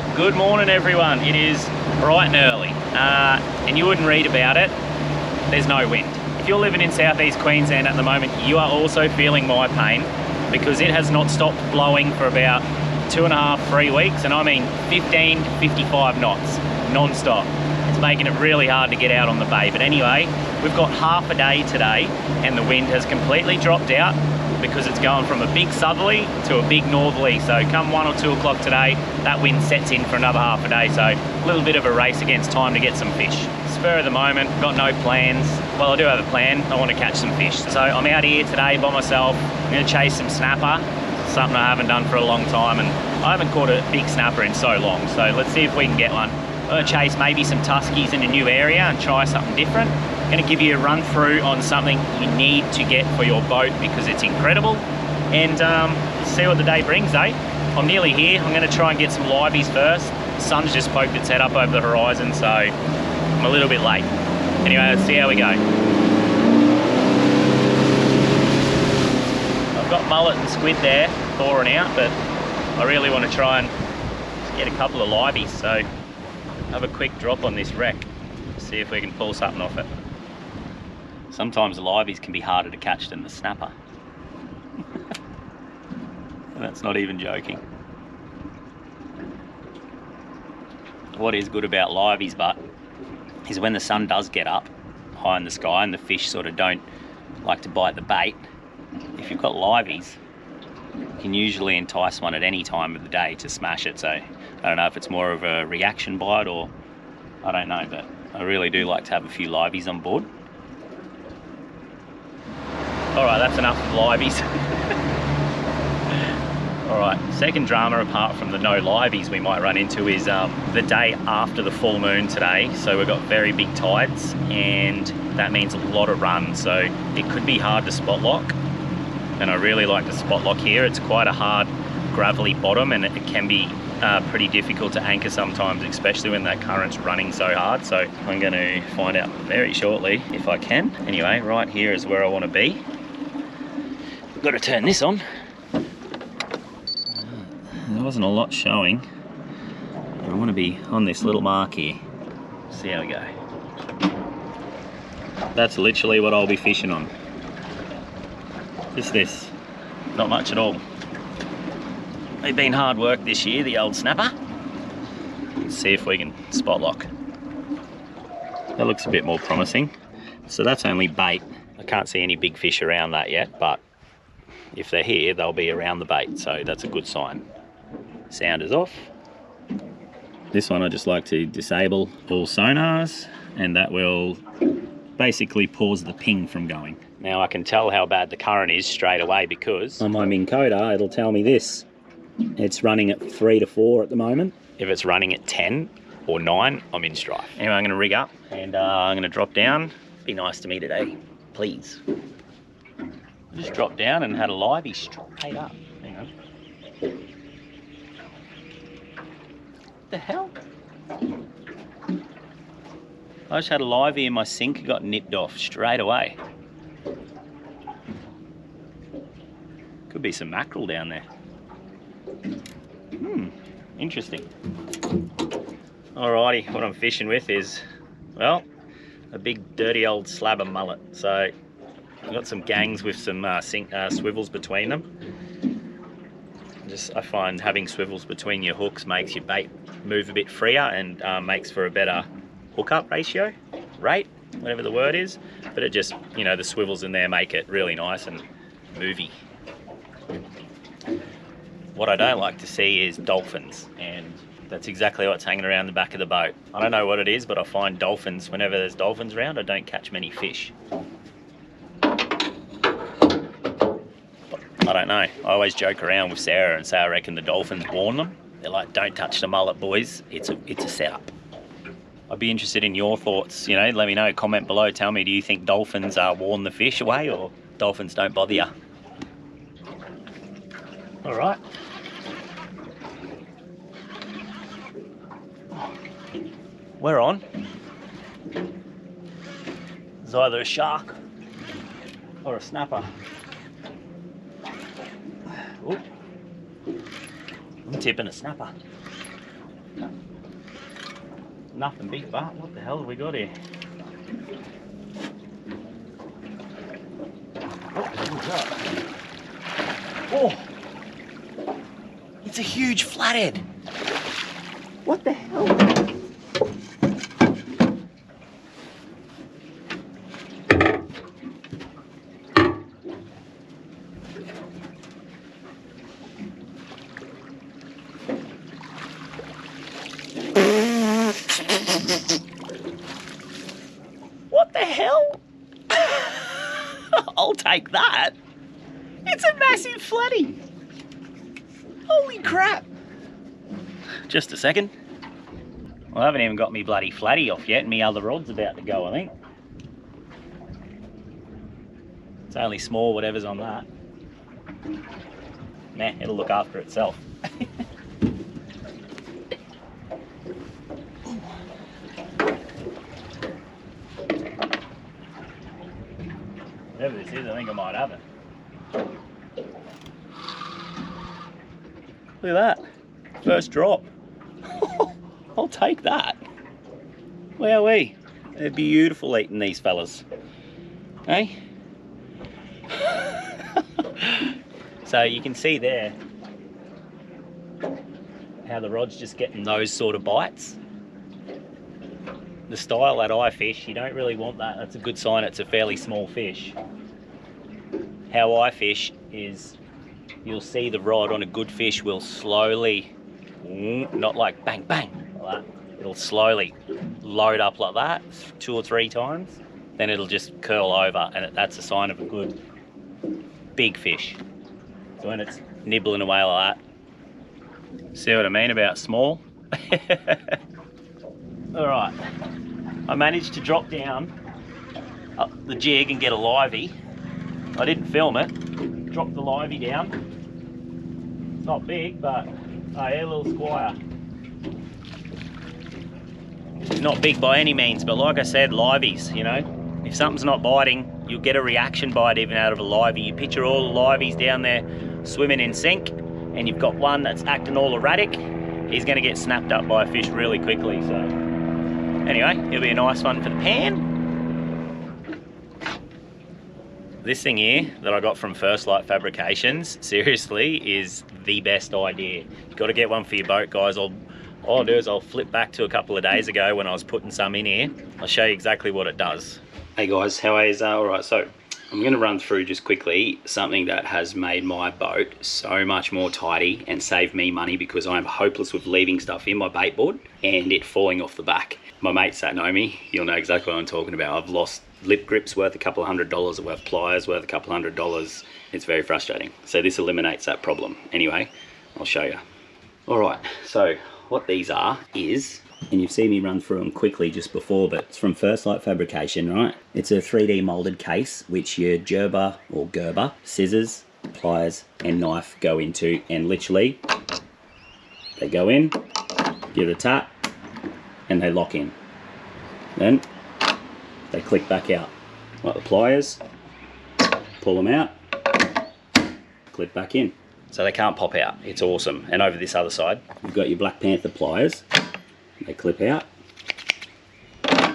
Well, good morning everyone. It is bright and early, and you wouldn't read about it. There's no wind. If you're living in southeast Queensland at the moment, you are also feeling my pain because it has not stopped blowing for about 2.5, 3 weeks, and I mean 15 to 55 knots non-stop. It's making it really hard to get out on the bay. But anyway, we've got half a day today and the wind has completely dropped out because it's going from a big southerly to a big northerly. So come 1 or 2 o'clock today, that wind sets in for another half a day. So a little bit of a race against time to get some fish. Spur of the moment, got no plans. Well, I do have a plan. I want to catch some fish. So I'm out here today by myself. I'm going to chase some snapper, something I haven't done for a long time, and I haven't caught a big snapper in so long. So let's see if we can get one. I'm going to chase maybe some tuskies in a new area and try something different. I'm going to give you a run through on something you need to get for your boat because it's incredible, and see what the day brings, eh? I'm nearly here. I'm going to try and get some liveys first. The sun's just poked its head up over the horizon, so I'm a little bit late. Anyway, let's see how we go. I've got mullet and squid there thawing out, but I really want to try and get a couple of liveys, so have a quick drop on this wreck, see if we can pull something off it. Sometimes the liveys can be harder to catch than the snapper. That's not even joking. What is good about liveys, but, is when the sun does get up high in the sky and the fish sort of don't like to bite the bait, if you've got liveys, you can usually entice one at any time of the day to smash it. So I don't know if it's more of a reaction bite or I don't know, but I really do like to have a few liveys on board. Alright, that's enough of liveys. Alright, second drama apart from the no liveys we might run into is the day after the full moon today. So we've got very big tides and that means a lot of runs, so it could be hard to spot lock. And I really like to spot lock here. It's quite a hard gravelly bottom and it can be pretty difficult to anchor sometimes, especially when that current's running so hard. So I'm going to find out very shortly if I can. Anyway, right here is where I want to be. I've got to turn this on. There wasn't a lot showing. I want to be on this little mark here. See how we go. That's literally what I'll be fishing on. Just this. Not much at all. They've been hard work this year, the old snapper. Let's see if we can spot lock. That looks a bit more promising. So that's only bait. I can't see any big fish around that yet, but if they're here, they'll be around the bait, so that's a good sign. Sound is off. This one I just like to disable all sonars, and that will basically pause the ping from going. Now I can tell how bad the current is straight away because on my Minn Kota it'll tell me this. It's running at 3 to 4 at the moment. If it's running at 10 or 9, I'm in strife. Anyway, I'm going to rig up and I'm going to drop down. Be nice to me today, please. I just dropped down and had a livey straight up. Hang on. What the hell? I just had a livey in my sink, got nipped off straight away. Could be some mackerel down there. Interesting. Alrighty, what I'm fishing with is, well, a big dirty old slab of mullet. So I've got some gangs with some swivels between them. I find having swivels between your hooks makes your bait move a bit freer and makes for a better hookup ratio, rate, whatever the word is. But it just, you know, the swivels in there make it really nice and movey. What I don't like to see is dolphins, and that's exactly what's hanging around the back of the boat. I don't know what it is, but I find dolphins, whenever there's dolphins around, I don't catch many fish. I don't know. I always joke around with Sarah and say I reckon the dolphins warn them. They're like, don't touch the mullet, boys. It's a setup. I'd be interested in your thoughts. You know, let me know. Comment below. Tell me, do you think dolphins warn the fish away or dolphins don't bother you? All right. We're on. There's either a shark or a snapper. Ooh. I'm tipping a snapper. Nothing big, but what the hell have we got here? Oh, what's that? Oh! It's a huge flathead! What the hell? What the hell? I'll take that. It's a massive flatty. Holy crap. Just a second. Well, I haven't even got me bloody flatty off yet, and me other rod's about to go, I think. It's only small, whatever's on that. Nah, it'll look after itself. Whatever this is, I think I might have it. Look at that. First drop. I'll take that. Wowee. They're beautiful eating these fellas. Hey? So you can see there how the rod's just getting those sort of bites. The style that I fish, you don't really want that. That's a good sign it's a fairly small fish. How I fish is you'll see the rod on a good fish will slowly, not like bang bang like that, it'll slowly load up like that 2 or 3 times, then it'll just curl over, and that's a sign of a good big fish. So when it's nibbling away like that, see what I mean about small? Alright, I managed to drop down up the jig and get a livey. I didn't film it, dropped the livey down. It's not big, but oh yeah, little squire. It's not big by any means, but like I said, liveys, you know. If something's not biting, you'll get a reaction bite even out of a livey. You picture all the liveys down there swimming in sync, and you've got one that's acting all erratic, he's gonna get snapped up by a fish really quickly, so. Anyway, it'll be a nice one for the pan. This thing here that I got from First Light Fabrications, seriously, is the best idea. You've got to get one for your boat, guys. All I'll do is I'll flip back to a couple of days ago when I was putting some in here. I'll show you exactly what it does. Hey guys, how is all right, so I'm going to run through just quickly something that has made my boat so much more tidy and saved me money, because I'm hopeless with leaving stuff in my bait board and it falling off the back. My mates that know me, you'll know exactly what I'm talking about. I've lost lip grips worth a couple of $100, or worth pliers worth a couple of $100. It's very frustrating. So this eliminates that problem. Anyway, I'll show you. All right, so what these are is, and you've seen me run through them quickly just before, but it's from First Light Fabrication, right? It's a 3D molded case, which your gerber or gerber, scissors, pliers, and knife go into, and literally, they go in, give it a tap, and they lock in. Then they click back out. Like the pliers, pull them out, clip back in. So they can't pop out, it's awesome. And over this other side, you've got your Black Panther pliers. They clip out,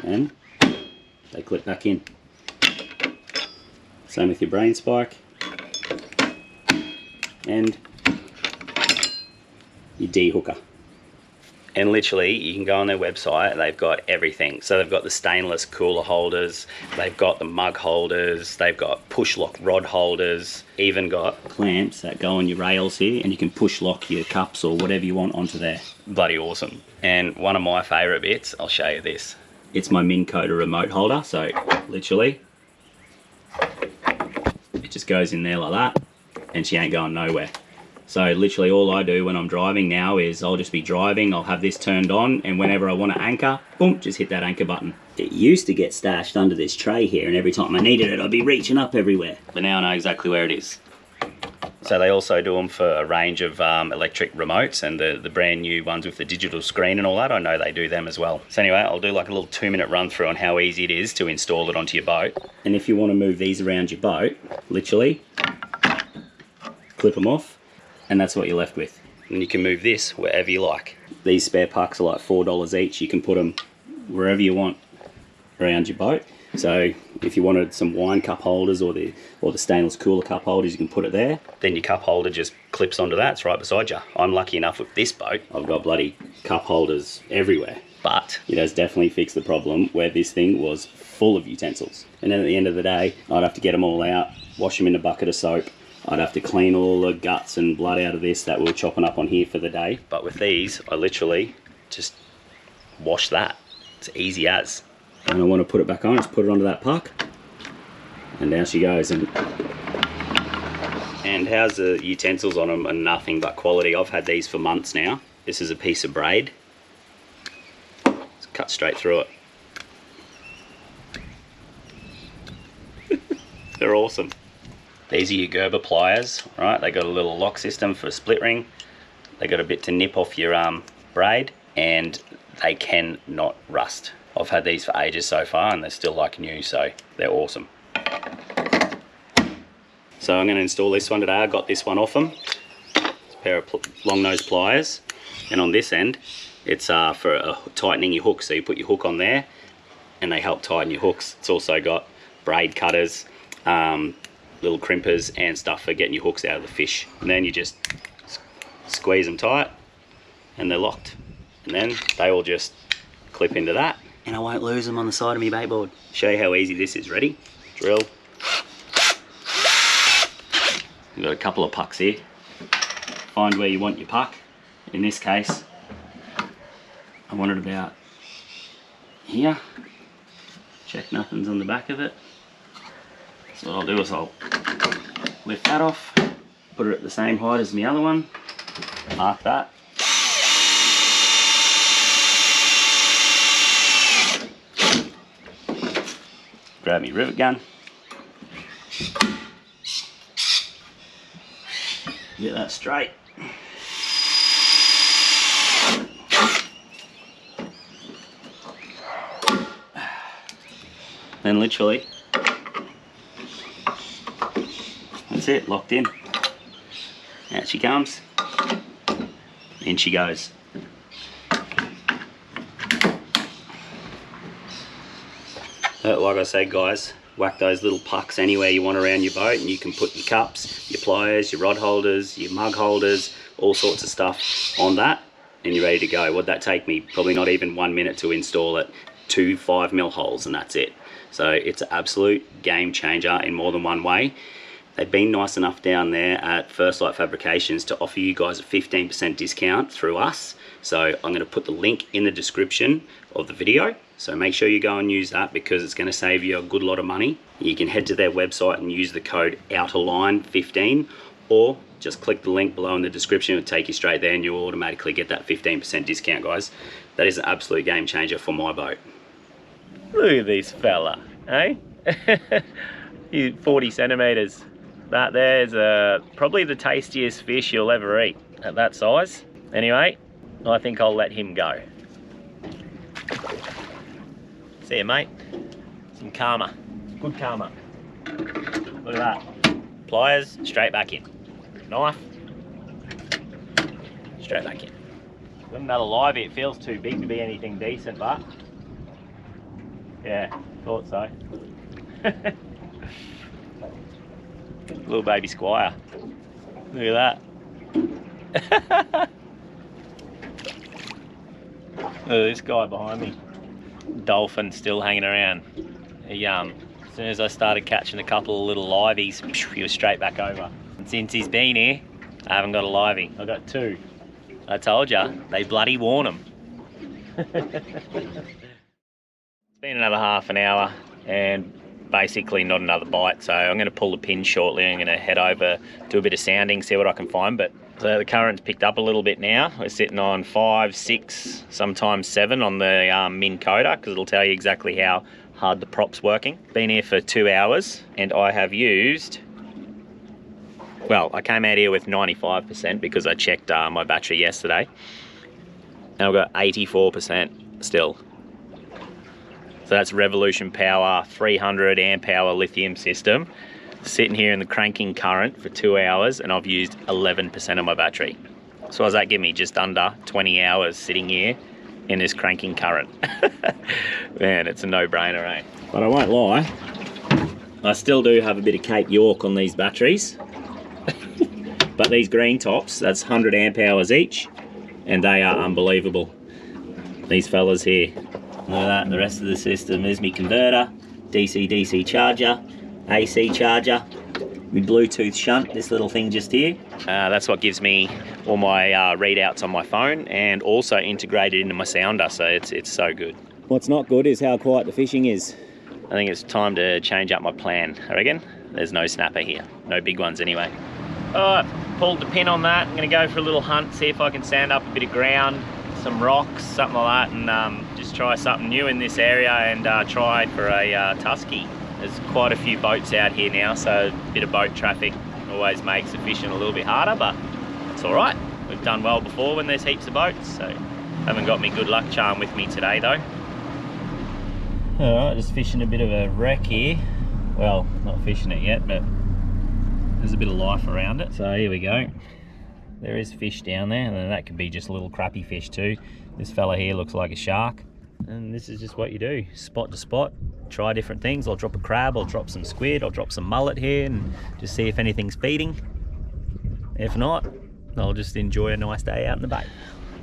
and they clip back in. Same with your brain spike, and your D-hooker. And literally, you can go on their website, they've got everything. So they've got the stainless cooler holders, they've got the mug holders, they've got push lock rod holders, even got clamps that go on your rails here, and you can push lock your cups or whatever you want onto there. Bloody awesome. And one of my favorite bits, I'll show you this. It's my Minn Kota remote holder, so literally, it just goes in there like that, and she ain't going nowhere. So literally all I do when I'm driving now is I'll just be driving, I'll have this turned on, and whenever I want to anchor, boom, just hit that anchor button. It used to get stashed under this tray here, and every time I needed it, I'd be reaching up everywhere. But now I know exactly where it is. So they also do them for a range of electric remotes, and the brand new ones with the digital screen and all that, I know they do them as well. So anyway, I'll do like a little 2-minute run through on how easy it is to install it onto your boat. And if you want to move these around your boat, literally, clip them off, and that's what you're left with. And you can move this wherever you like. These spare pucks are like $4 each. You can put them wherever you want around your boat. So if you wanted some wine cup holders or the stainless cooler cup holders, you can put it there. Then your cup holder just clips onto that. It's right beside you. I'm lucky enough with this boat, I've got bloody cup holders everywhere. But it has definitely fixed the problem where this thing was full of utensils. And then at the end of the day, I'd have to get them all out, wash them in a bucket of soap. I'd have to clean all the guts and blood out of this that we were chopping up on here for the day. But with these, I literally just wash that. It's easy as. And I want to put it back on, just put it onto that puck. And down she goes. And how's the utensils on them are nothing but quality. I've had these for months now. This is a piece of braid. It's cut straight through it. They're awesome. These are your Gerber pliers, right? They got a little lock system for a split ring. They got a bit to nip off your braid, and they cannot rust. I've had these for ages so far and they're still like new, so they're awesome. So I'm going to install this one today. I got this one off them. It's a pair of long nose pliers, and on this end it's for tightening your hook. So you put your hook on there and they help tighten your hooks. It's also got braid cutters, little crimpers and stuff for getting your hooks out of the fish. And then you just squeeze them tight and they're locked, and then they will just clip into that and I won't lose them on the side of my bait board. Show you how easy this is. Ready? Drill. You've got a couple of pucks here. Find where you want your puck. In this case, I want it about here. Check nothing's on the back of it. So what I'll do is I'll lift that off, put it at the same height as my other one, mark that. Grab my rivet gun. Get that straight. Then literally, that's it, locked in. Out she comes. In she goes. Like I said, guys, whack those little pucks anywhere you want around your boat, and you can put your cups, your pliers, your rod holders, your mug holders, all sorts of stuff on that, and you're ready to go. What'd that take me? Probably not even 1 minute to install it. 2 5mm holes and that's it. So it's an absolute game changer in more than one way. They've been nice enough down there at First Light Fabrications to offer you guys a 15% discount through us. So I'm going to put the link in the description of the video. So make sure you go and use that because it's going to save you a good lot of money. You can head to their website and use the code outerline15, or just click the link below in the description. It'll take you straight there and you'll automatically get that 15% discount, guys. That is an absolute game changer for my boat. Look at this fella, eh? He's 40 centimeters. That there's probably the tastiest fish you'll ever eat at that size. Anyway, I think I'll let him go. See you, mate. Some karma. Good karma. Look at that. Pliers, straight back in. Knife, straight back in. Got another livey. It feels too big to be anything decent, but yeah, thought so. Little baby squire. Look at that. Look at this guy behind me. Dolphin still hanging around. As soon as I started catching a couple of little liveys, he was straight back over. And since he's been here, I haven't got a livey. I've got 2. I told ya, they bloody warn them. It's been another half an hour and basically not another bite, so I'm going to pull the pin shortly. I'm going to head over, do a bit of sounding, see what I can find. But so the current's picked up a little bit now. We're sitting on 5, 6, sometimes 7 on the Min Coda, because it'll tell you exactly how hard the prop's working. Been here for 2 hours and I have used, well, I came out here with 95% because I checked my battery yesterday, and I've got 84% still. So that's Revolution Power 300 amp hour lithium system, sitting here in the cranking current for 2 hours, and I've used 11% of my battery. So what does that give me? Just under 20 hours sitting here in this cranking current. Man, it's a no-brainer, eh? But I won't lie, I still do have a bit of Cape York on these batteries. But these green tops, that's 100 amp hours each, and they are unbelievable. These fellas here. Look at that, the rest of the system is my converter, DC-DC charger, AC charger, my Bluetooth shunt, this little thing just here. That's what gives me all my readouts on my phone, and also integrated into my sounder, so it's so good. What's not good is how quiet the fishing is. I think it's time to change up my plan, I reckon. There's no snapper here, no big ones anyway. Alright, pulled the pin on that. I'm gonna go for a little hunt, see if I can sand up a bit of ground, some rocks, something like that, and just try something new in this area, and try for a tusky. There's quite a few boats out here now, so a bit of boat traffic always makes the fishing a little bit harder, but it's all right. We've done well before when there's heaps of boats, so haven't got me good luck charm with me today though. All right, just fishing a bit of a wreck here. Well, not fishing it yet, but there's a bit of life around it. So here we go. There is fish down there, and then that could be just a little crappy fish too. This fella here looks like a shark, and this is just what you do, spot to spot. Try different things. I'll drop a crab, I'll drop some squid, I'll drop some mullet here, and just see if anything's feeding. If not, I'll just enjoy a nice day out in the bay.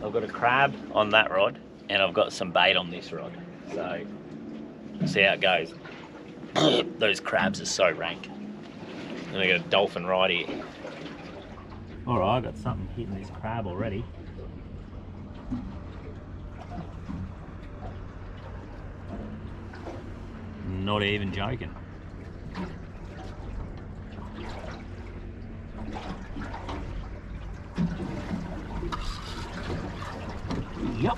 I've got a crab on that rod, and I've got some bait on this rod. So, see how it goes. Those crabs are so rank. And I got a dolphin right here. All right, I've got something hitting this crab already. Not even joking. Yep.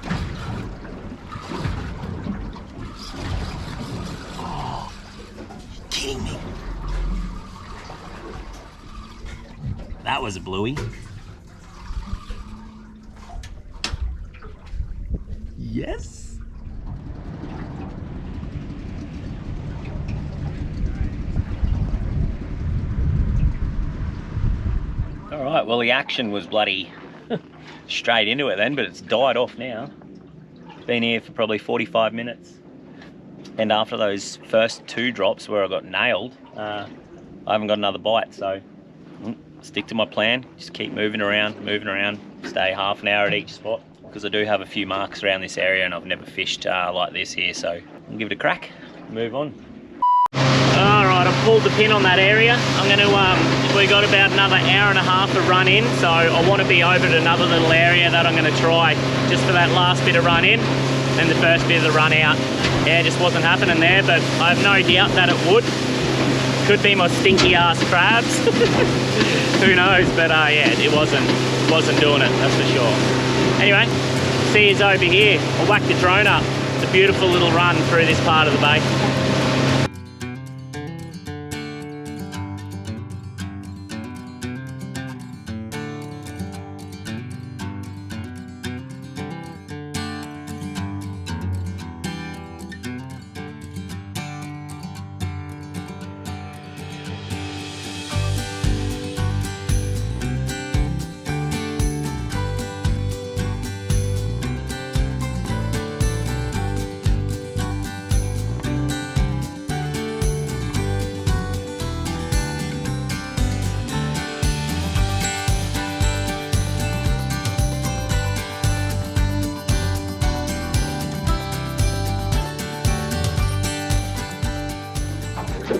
Oh, you're kidding me. That was a bluey. Yes. All right, well the action was bloody straight into it then, but it's died off now. It's been here for probably 45 minutes. And after those first 2 drops where I got nailed, I haven't got another bite, so stick to my plan, just keep moving around, stay half an hour at each spot, because I do have a few marks around this area and I've never fished like this here, so I'll give it a crack, move on. Alright, I've pulled the pin on that area. I'm going to, we got about another hour and a half to run in, so I want to be over at another little area that I'm going to try just for that last bit of run in and the first bit of the run out. Yeah, it just wasn't happening there, but I have no doubt that it would. Could be my stinky ass crabs. Who knows, but yeah, it wasn't doing it, that's for sure. Anyway, see you over here. I'll whack the drone up. It's a beautiful little run through this part of the bay.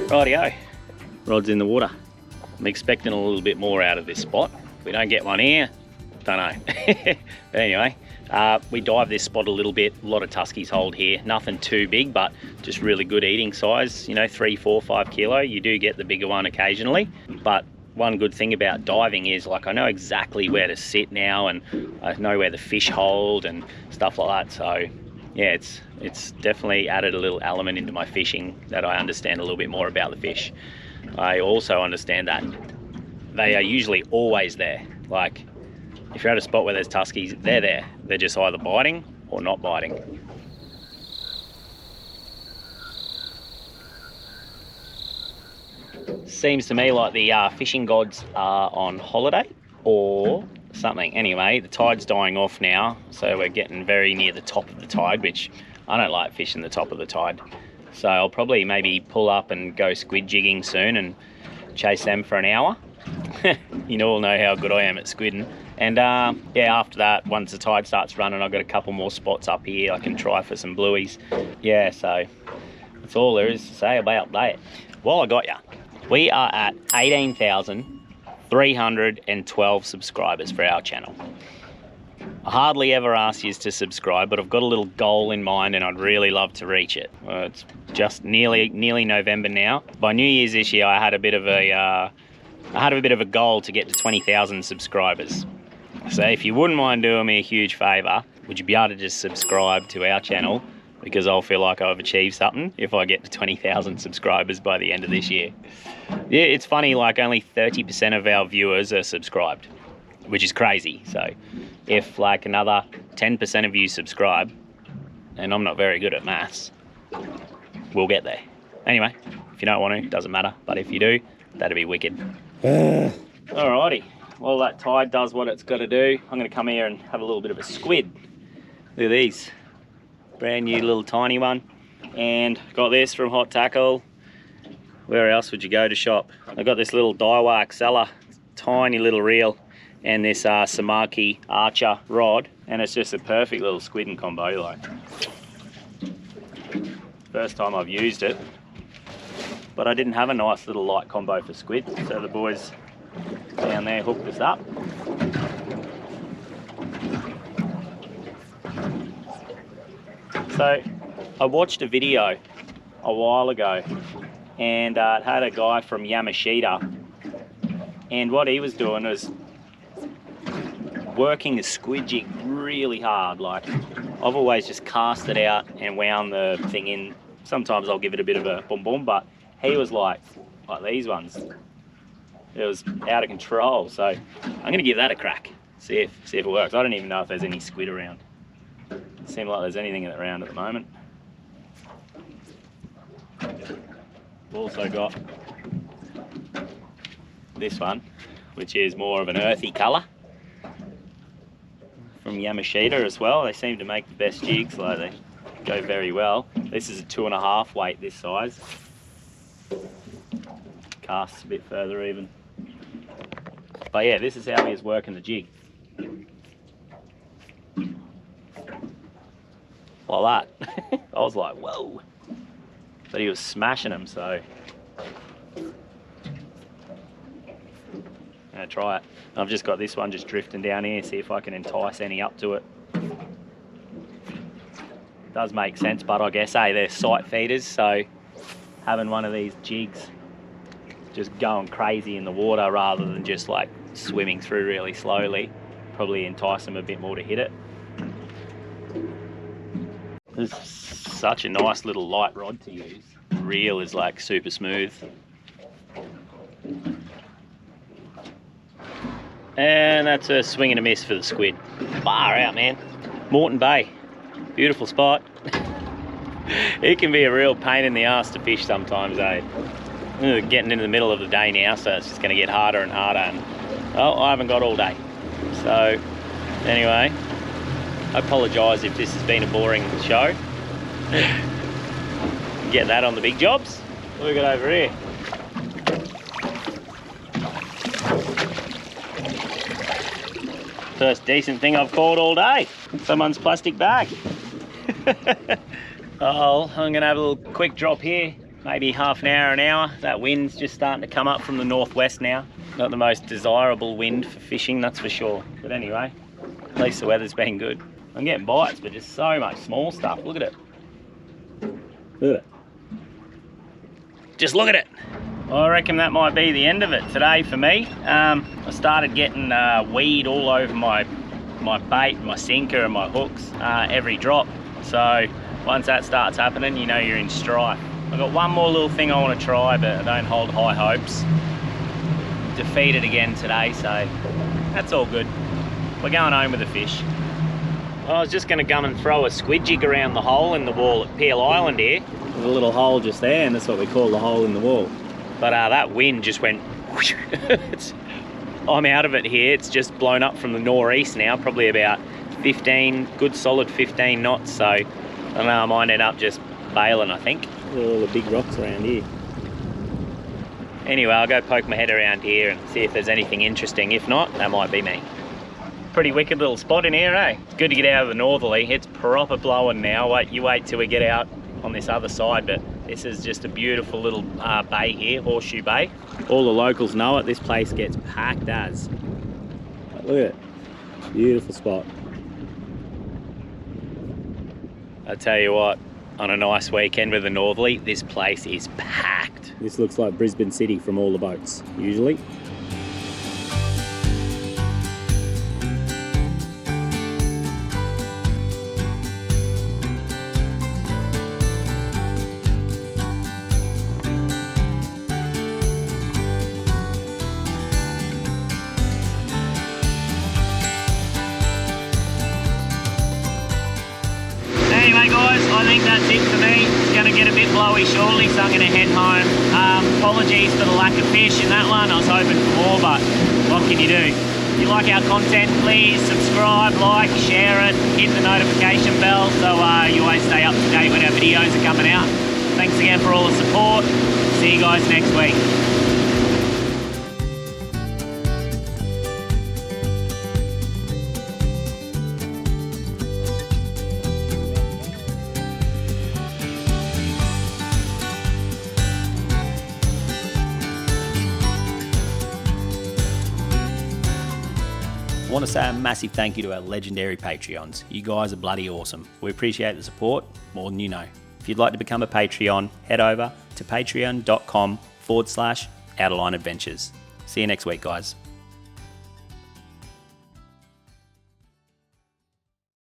Rightio, rod's in the water. I'm expecting a little bit more out of this spot. If we don't get one here, don't know. But anyway, we dive this spot a little bit. A lot of tuskies hold here. Nothing too big, but just really good eating size. You know, 3, 4, 5 kilo. You do get the bigger one occasionally. But one good thing about diving is, like, I know exactly where to sit now, and I know where the fish hold and stuff like that. So yeah, it's definitely added a little element into my fishing, that I understand a little bit more about the fish. I also understand that they are usually always there. Like, if you're at a spot where there's tuskies, they're there. They're just either biting or not biting. Seems to me like the fishing gods are on holiday, or something. Anyway, the tide's dying off now, so we're getting very near the top of the tide, which I don't like fishing the top of the tide. So I'll probably maybe pull up and go squid jigging soon and chase them for an hour. You all know how good I am at squidding. And yeah, after that, once the tide starts running, I've got a couple more spots up here I can try for some blueies. Yeah, so that's all there is to say about that. While I got ya, we are at 18,312 subscribers for our channel. I hardly ever ask you to subscribe, but I've got a little goal in mind and I'd really love to reach it. It's just nearly November now. By New Year's this year, I had a bit of a goal to get to 20,000 subscribers. So if you wouldn't mind doing me a huge favour, would you be able to just subscribe to our channel? Because I'll feel like I've achieved something if I get to 20,000 subscribers by the end of this year. Yeah, it's funny, like only 30% of our viewers are subscribed, which is crazy. So if like another 10% of you subscribe, and I'm not very good at maths, we'll get there. Anyway, if you don't want to, it doesn't matter. But if you do, that'd be wicked. Alrighty, well that tide does what it's got to do. I'm going to come here and have a little bit of a squid. Look at these. Brand new little tiny one. And got this from Hot Tackle. Where else would you go to shop? I got this little Daiwa Excella, tiny little reel, and this Samaki Archer rod, and it's just a perfect little squid and combo. Like, first time I've used it, but I didn't have a nice little light combo for squid, so the boys down there hooked us up. So I watched a video a while ago, and it had a guy from Yamashita, and what he was doing was working a squid jig really hard. Like, I've always just cast it out and wound the thing in. Sometimes I'll give it a bit of a boom boom, but he was like these ones. It was out of control. So I'm gonna give that a crack. See if it works. I don't even know if there's any squid around. Doesn't seem like there's anything around at the moment. We've also got this one, which is more of an earthy colour, from Yamashita as well. They seem to make the best jigs, like they go very well. This is a 2.5 weight, this size. Casts a bit further even. But yeah, this is how he is working the jig. Like that. I was like, whoa. But he was smashing them, so I'm gonna try it. I've just got this one just drifting down here, see if I can entice any up to it. Does make sense, but I guess, hey, they're sight feeders, so having one of these jigs just going crazy in the water rather than just like swimming through really slowly, probably entice them a bit more to hit it. This is such a nice little light rod to use. The reel is like super smooth. And that's a swing and a miss for the squid. Far out, man. Moreton Bay, beautiful spot. It can be a real pain in the ass to fish sometimes, eh? We're getting into the middle of the day now, so it's just going to get harder and harder. And oh, I haven't got all day. So anyway, I apologise if this has been a boring show. Get that on the big jobs. What have we got over here? First decent thing I've caught all day. Someone's plastic bag. Oh, I'm gonna have a little quick drop here. Maybe half an hour. That wind's just starting to come up from the northwest now. Not the most desirable wind for fishing, that's for sure. But anyway, at least the weather's been good. I'm getting bites, but just so much small stuff. Look at it. Look at it. Just look at it. Well, I reckon that might be the end of it today for me. I started getting weed all over my bait, my sinker and my hooks every drop. So once that starts happening, you know you're in strife. I've got one more little thing I want to try, but I don't hold high hopes. Defeated again today, so that's all good. We're going home with the fish. I was just going to come and throw a squid jig around the hole in the wall at Peel Island here. There's a little hole just there, and that's what we call the hole in the wall. But that wind just went whoosh. I'm out of it here. It's just blown up from the northeast now, probably about 15, good solid 15 knots. So I don't know, I might end up just bailing, I think. All the big rocks around here. Anyway, I'll go poke my head around here and see if there's anything interesting. If not, that might be me. Pretty wicked little spot in here, eh? It's good to get out of the northerly. It's proper blowing now. You wait till we get out on this other side, but this is just a beautiful little bay here, Horseshoe Bay. All the locals know it. This place gets packed as. Look at it. Beautiful spot. I tell you what, on a nice weekend with the northerly, this place is packed. This looks like Brisbane City from all the boats, usually. Anyway guys, I think that's it for me. It's going to get a bit blowy shortly, so I'm going to head home. Apologies for the lack of fish in that one. I was hoping for more, but what can you do? If you like our content, please subscribe, like, share it, hit the notification bell so you always stay up to date when our videos are coming out. Thanks again for all the support. See you guys next week. I want to say a massive thank you to our legendary Patreons. You guys are bloody awesome. We appreciate the support more than you know. If you'd like to become a Patreon, head over to patreon.com/outerline adventures. See you next week, guys.